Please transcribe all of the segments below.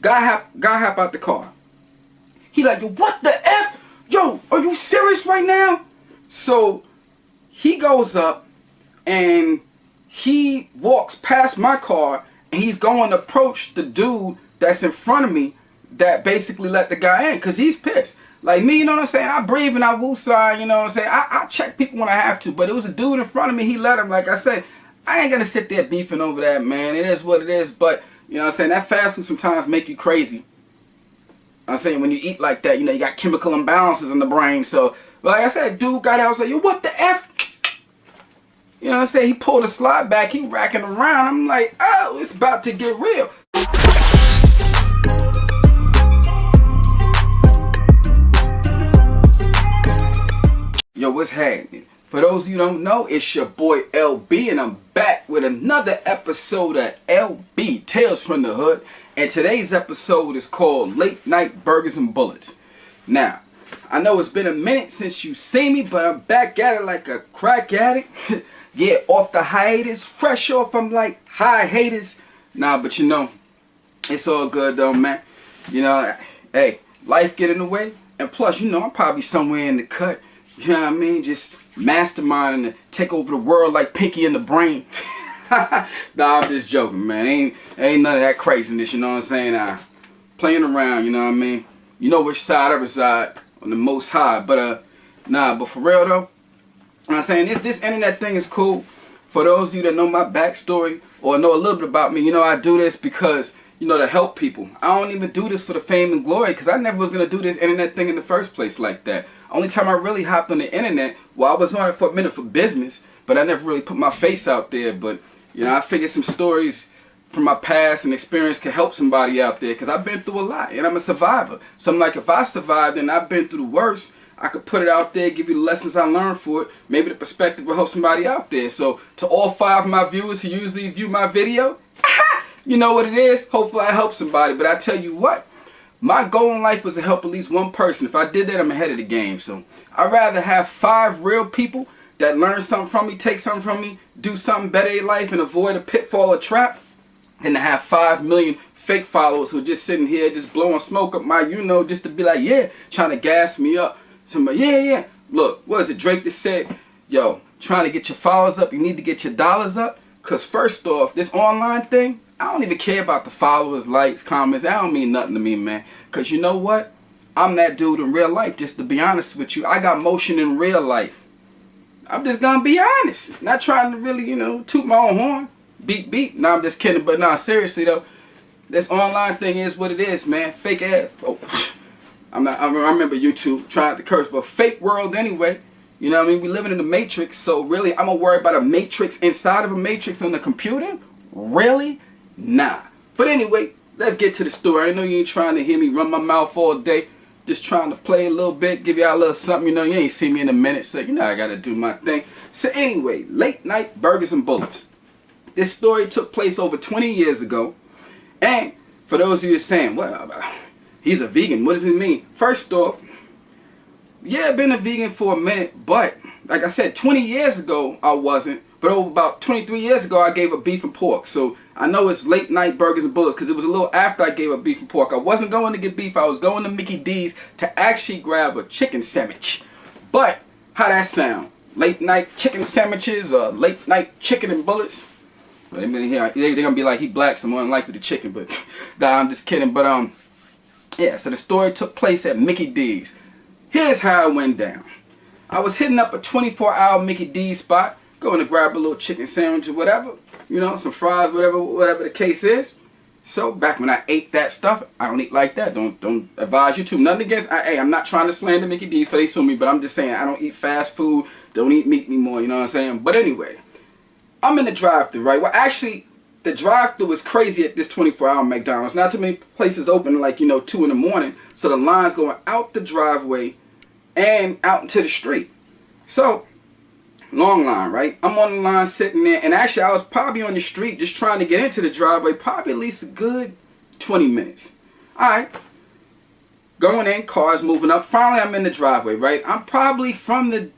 Guy hop out the car. He like, yo, what the F? Yo, are you serious right now? So he goes up and he walks past my car and he's going to approach the dude that's in front of me that basically let the guy in because he's pissed. Like me, you know what I'm saying? I breathe and I woosah, you know what I'm saying? I check people when I have to, but it was a dude in front of me, he let him. Like I said, I ain't gonna sit there beefing over that, man. It is what it is, but you know what I'm saying? That fast food sometimes make you crazy. I'm saying when you eat like that, you know, you got chemical imbalances in the brain. So, like I said, dude got out, I was like, yo, what the F? You know what I'm saying? He pulled a slide back, he racking around. I'm like, oh, it's about to get real. Yo, what's happening? For those of you who don't know, it's your boy LB, and I'm back with another episode of LB Tales from the Hood. And today's episode is called Late Night Burgers and Bullets. Now, I know it's been a minute since you've seen me, but I'm back at it like a crack addict. Yeah, off the hiatus, fresh off from like high haters. Nah, but you know, it's all good though, man. You know, hey, life get in the way. And plus, you know, I'm probably somewhere in the cut. You know what I mean? Just masterminding to take over the world like Pinky in the Brain. Nah, I'm just joking, man. Ain't none of that craziness, you know what I'm saying? Playing around, you know what I mean? You know which side I reside, on the most high. But but for real though, I'm saying this internet thing is cool. For those of you that know my backstory or know a little bit about me, you know I do this because, you know, to help people. I don't even do this for the fame and glory because I never was going to do this internet thing in the first place like that. Only time I really hopped on the internet, well, I was on it for a minute for business, but I never really put my face out there. But, you know, I figured some stories from my past and experience could help somebody out there because I've been through a lot and I'm a survivor. So I'm like, if I survived and I've been through the worst, I could put it out there, give you the lessons I learned for it. Maybe the perspective will help somebody out there. So to all 5 of my viewers who usually view my video, you know what it is. Hopefully I help somebody. But I tell you what, my goal in life was to help at least one person. If I did that, I'm ahead of the game. So I'd rather have 5 real people that learn something from me, take something from me, do something better in life and avoid a pitfall or trap than to have 5 million fake followers who are just sitting here just blowing smoke up my, you know, just to be like, yeah, trying to gas me up. Somebody, yeah. Look, what is it Drake that said? Yo, trying to get your followers up, you need to get your dollars up. Because first off, this online thing, I don't even care about the followers, likes, comments. That don't mean nothing to me, man. Because you know what? I'm that dude in real life, just to be honest with you. I got motion in real life. I'm just going to be honest. Not trying to really, you know, toot my own horn. Beep, beep. No, I'm just kidding. But nah, seriously, though. This online thing is what it is, man. Fake ass. Oh, I remember YouTube trying to curse, but fake world anyway. You know what I mean? We living in the matrix, so really I'm going to worry about a matrix inside of a matrix on the computer? Really? Nah. But anyway, let's get to the story. I know you ain't trying to hear me run my mouth all day. Just trying to play a little bit, give y'all a little something. You know, you ain't seen me in a minute, so you know I got to do my thing. So anyway, Late Night Burgers and Bullets. This story took place over 20 years ago. And for those of you saying, well, he's a vegan, what does it mean? First off, yeah, I've been a vegan for a minute, but like I said, 20 years ago I wasn't. But over about 23 years ago, I gave up beef and pork. So I know it's Late Night Burgers and Bullets because it was a little after I gave up beef and pork. I wasn't going to get beef. I was going to Mickey D's to actually grab a chicken sandwich. But how that sound? Late night chicken sandwiches or late night chicken and bullets? Well, they're going to be like, he black, so more than likely the chicken. But nah, I'm just kidding. But yeah, so the story took place at Mickey D's. Here's how it went down. I was hitting up a 24-hour Mickey D's spot. Going to grab a little chicken sandwich or whatever, you know, some fries, whatever the case is. So back when I ate that stuff, I don't eat like that. Don't advise you to. Nothing against. Hey, I'm not trying to slander Mickey D's for they sue me, but I'm just saying I don't eat fast food. Don't eat meat anymore. You know what I'm saying? But anyway, I'm in the drive-thru, right? Well, actually, the drive-thru is crazy at this 24-hour McDonald's. Not too many places open, like, you know, 2 in the morning. So the line's going out the driveway and out into the street. So long line, right? I'm on the line sitting there, and actually I was probably on the street just trying to get into the driveway, probably at least a good 20 minutes. Alright, going in, cars moving up. Finally I'm in the driveway, right? I'm probably from the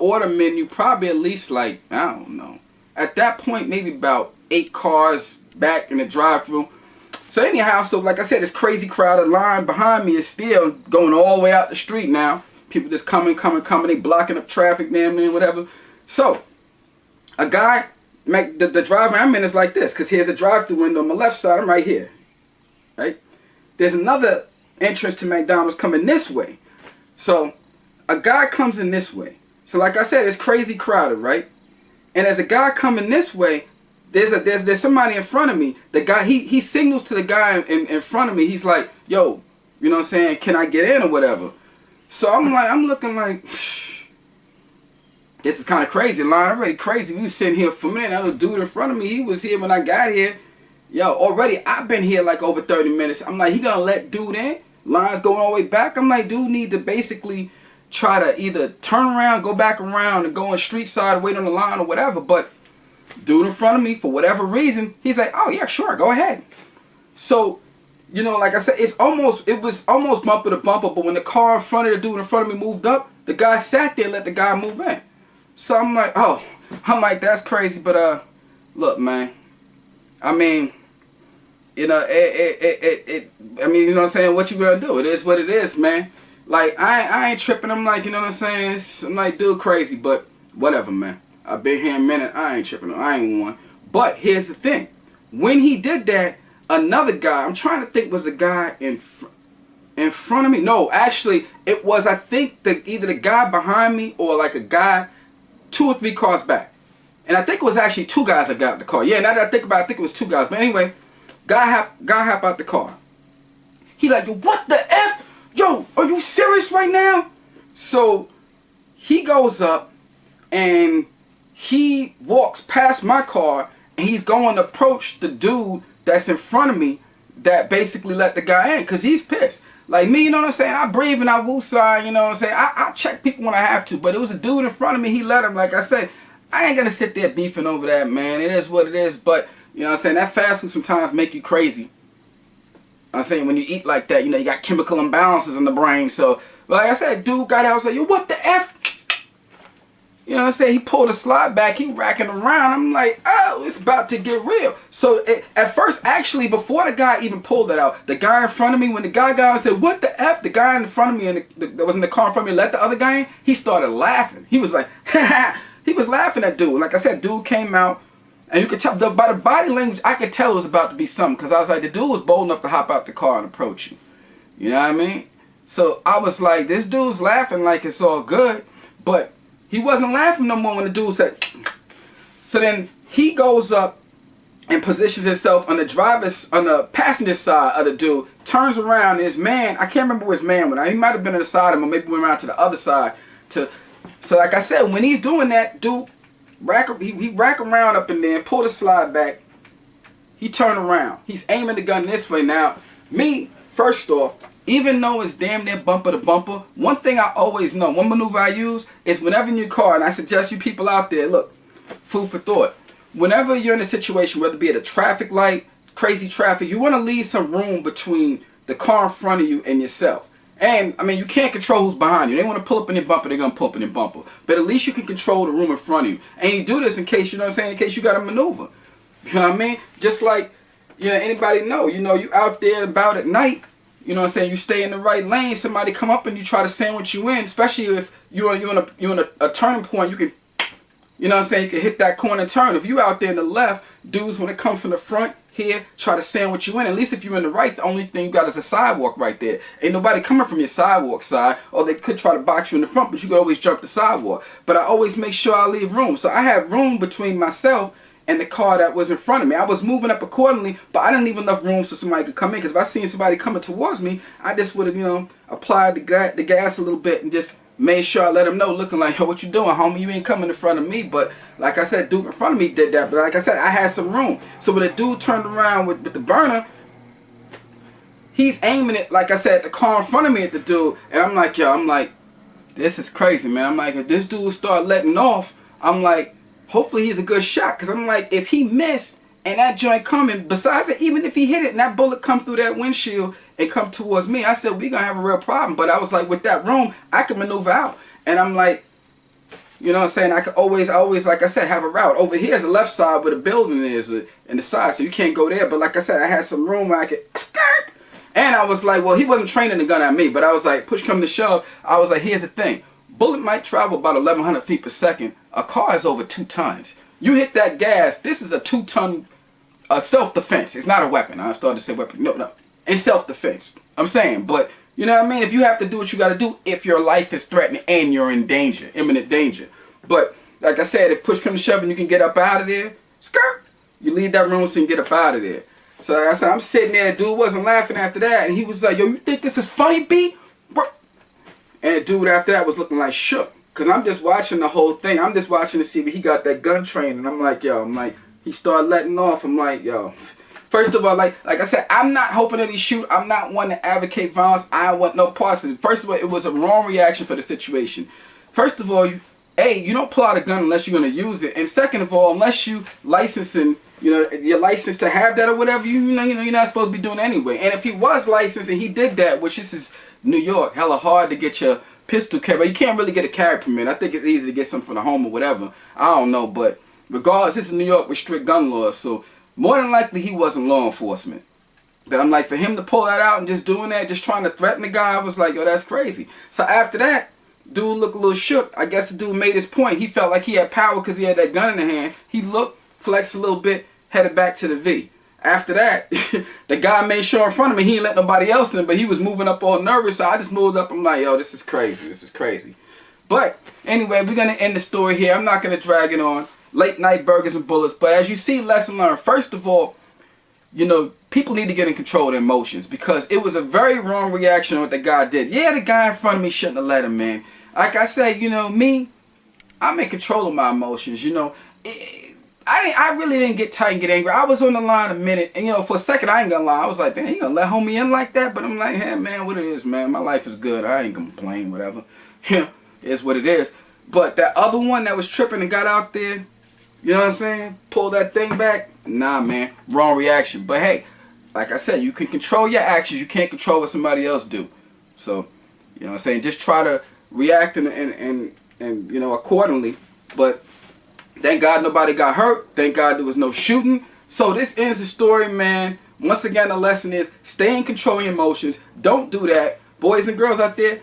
order menu, probably at least like, I don't know, at that point maybe about 8 cars back in the drive-thru. So anyhow, so like I said, this crazy crowded line behind me is still going all the way out the street now. People just coming. They blocking up traffic, damn near, whatever. So a guy, the driver I'm in is like this, because here's a drive-through window on my left side. I'm right here, right? There's another entrance to McDonald's coming this way. So a guy comes in this way. So like I said, it's crazy crowded, right? And as a guy coming this way, there's somebody in front of me. The guy, he signals to the guy in front of me. He's like, yo, you know what I'm saying, can I get in or whatever? So I'm looking like, this is kind of crazy. Line already crazy. We was sitting here for a minute. That little dude in front of me, he was here when I got here. Yo, already I've been here like over 30 minutes. I'm like, he gonna let dude in? Line's going all the way back. I'm like, dude need to basically try to either turn around, go back around, and go on street side, wait on the line or whatever. But dude in front of me, for whatever reason, he's like, oh yeah, sure, go ahead. So, you know, like I said, it was almost bumper to bumper, but when the car in front of the dude in front of me moved up, the guy sat there and let the guy move in. So I'm like, that's crazy, but look, man, I mean, you know, I mean, you know what I'm saying, what you gonna do? It is what it is, man. Like, I ain't tripping. I'm like, you know what I'm saying? I'm like, dude, crazy, but whatever, man. I've been here a minute. I ain't tripping. I ain't one. But here's the thing. When he did that, another guy, I'm trying to think, was a guy in front of me? No, actually, it was, I think, either the guy behind me or like a guy 2 or 3 cars back. And I think it was actually 2 guys that got out the car. Yeah, now that I think about it, I think it was 2 guys. But anyway, guy hop out the car. He like, yo, what the F? Yo, are you serious right now? So he goes up and he walks past my car and he's going to approach the dude that's in front of me that basically let the guy in, because he's pissed. Like me, you know what I'm saying? I breathe and I woosah, you know what I'm saying? I check people when I have to, but it was a dude in front of me, he let him. Like I said, I ain't gonna sit there beefing over that, man. It is what it is, but you know what I'm saying? That fast food sometimes make you crazy. I'm saying when you eat like that, you know, you got chemical imbalances in the brain. So, like I said, dude got out and said, yo, what the F? You know what I'm saying? He pulled a slide back. He racking around. I'm like, oh, it's about to get real. So, at first, actually, before the guy even pulled that out, the guy in front of me, when the guy got out and said, what the F? The guy in front of me, and that was in the car in front of me, let the other guy in, he started laughing. He was like, he was laughing at dude. Like I said, dude came out. And you could tell, by the body language, I could tell it was about to be something. Because I was like, the dude was bold enough to hop out the car and approach you. You know what I mean? So I was like, this dude's laughing like it's all good. But he wasn't laughing no more when the dude said. So then he goes up and positions himself on the passenger side of the dude. Turns around, and his man, I can't remember where his man went. He might have been on the side of him, or maybe went around to the other side. So like I said, when he's doing that, dude, he rack around up in there and pull the slide back. He turned around. He's aiming the gun this way. Now, me, first off, even though it's damn near bumper to bumper, one thing I always know, one maneuver I use is whenever in your car, and I suggest you people out there, look, food for thought. Whenever you're in a situation, whether it be at a traffic light, crazy traffic, you want to leave some room between the car in front of you and yourself. And, I mean, you can't control who's behind you. They want to pull up in your bumper, they're going to pull up in your bumper. But at least you can control the room in front of you. And you do this in case, you know what I'm saying, in case you got to maneuver. You know what I mean? Just like, you know, anybody know, you know, you out there about at night, you know what I'm saying, you stay in the right lane, somebody come up and you try to sandwich you in, especially if you're in a turning point, you can, you know what I'm saying, you can hit that corner and turn. If you out there in the left, dudes when it comes from the front, here, try to sandwich you in. At least if you're in the right, the only thing you got is a sidewalk right there. Ain't nobody coming from your sidewalk side, or they could try to box you in the front, but you could always jump the sidewalk. But I always make sure I leave room. So I had room between myself and the car that was in front of me. I was moving up accordingly, but I didn't leave enough room so somebody could come in. Because if I seen somebody coming towards me, I just would have, you know, applied the gas a little bit and just made sure I let them know, looking like, yo, what you doing, homie? You ain't coming in front of me. But like I said, dude in front of me did that. But like I said, I had some room. So when the dude turned around with the burner, he's aiming it, like I said, the car in front of me at the dude. And I'm like, yo, this is crazy, man. I'm like, if this dude start letting off, I'm like, hopefully he's a good shot. Because I'm like, if he missed and that joint coming, besides it, even if he hit it and that bullet come through that windshield and come towards me, I said, we going to have a real problem. But I was like, with that room, I can maneuver out. And I'm like, You know what I'm saying? I always, like I said, have a route. Over here is the left side where the building is, and the side, so you can't go there. But like I said, I had some room where I could skirt. And I was like, well, he wasn't training the gun at me, but I was like, push come to shove, I was like, here's the thing. Bullet might travel about 1,100 feet per second. A car is over 2 tons. You hit that gas, this is a 2-ton self-defense. It's not a weapon. I started to say weapon. No. It's self-defense. I'm saying, but you know what I mean? If you have to do what you got to do, if your life is threatened and you're in danger, imminent danger. But like I said, if push comes to shove and you can get up out of there, skirt, you leave that room so you can get up out of there. So like I said, I'm sitting there, dude wasn't laughing after that, and he was like, yo, you think this is funny, B? And the dude after that was looking like shook. Because I'm just watching the whole thing. I'm just watching to see if he got that gun trained. And I'm like, he started letting off. I'm like, yo. First of all, like I said, I'm not hoping that he shoot. I'm not one to advocate violence. I want no parts of it. First of all, it was a wrong reaction for the situation. First of all, you don't pull out a gun unless you're going to use it. And second of all, unless you licensing, you're licensed to have that or whatever, you're not supposed to be doing it anyway. And if he was licensed and he did that, which this is New York, hella hard to get your pistol carry, but you can't really get a carry permit. I think it's easy to get something from the home or whatever. I don't know, but regardless, this is New York with strict gun laws, so more than likely he wasn't law enforcement. But I'm like, for him to pull that out and just doing that, just trying to threaten the guy, I was like, yo, that's crazy. So after that, dude looked a little shook. I guess the dude made his point. He felt like he had power because he had that gun in the hand. He looked, flexed a little bit, headed back to the V. After that, the guy made sure in front of me he didn't let nobody else in, but he was moving up all nervous, so I just moved up. I'm like, yo, this is crazy. This is crazy. But anyway, we're going to end the story here. I'm not going to drag it on. Late night burgers and bullets. But as you see, lesson learned. First of all, people need to get in control of their emotions, because it was a very wrong reaction on what the guy did. Yeah, the guy in front of me shouldn't have let him, man. Like I said, me, I'm in control of my emotions, I really didn't get tight and get angry. I was on the line a minute, and for a second, I ain't gonna lie. I was like, damn, you gonna let homie in like that? But I'm like, hey, man, what it is, man. My life is good. I ain't gonna complain, whatever. It's what it is. But that other one that was tripping and got out there, you know what I'm saying? Pull that thing back. Nah, man. Wrong reaction. But hey, like I said, you can control your actions. You can't control what somebody else do. So, you know what I'm saying? Just try to react and accordingly. But thank God nobody got hurt. Thank God there was no shooting. So this ends the story, man. Once again, the lesson is stay in control of your emotions. Don't do that. Boys and girls out there,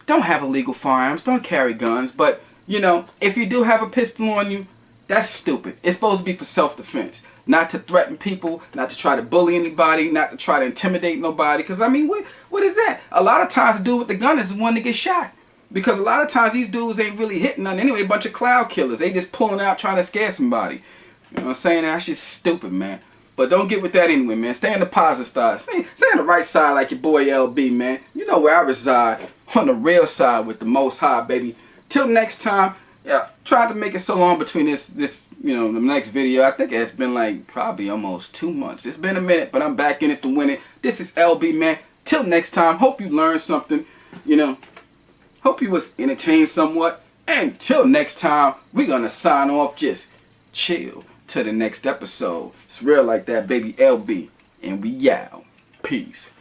don't have illegal firearms. Don't carry guns. But, if you do have a pistol on you, that's stupid. It's supposed to be for self-defense. Not to threaten people, not to try to bully anybody, not to try to intimidate nobody. Because, what is that? A lot of times the dude with the gun is the one that gets shot. Because a lot of times these dudes ain't really hitting nothing anyway. A bunch of cloud killers. They just pulling out trying to scare somebody. You know what I'm saying? That's just stupid, man. But don't get with that anyway, man. Stay on the positive side. Stay on the right side like your boy LB, man. You know where I reside. On the real side with the Most High, baby. Till next time. Yeah, tried to make it so long between this the next video. I think it's been like probably almost 2 months. It's been a minute, but I'm back in it to win it. This is LB, man. Till next time. Hope you learned something. Hope you was entertained somewhat. And till next time, we're gonna sign off. Just chill to the next episode. It's real like that, baby. LB, and we out. Peace.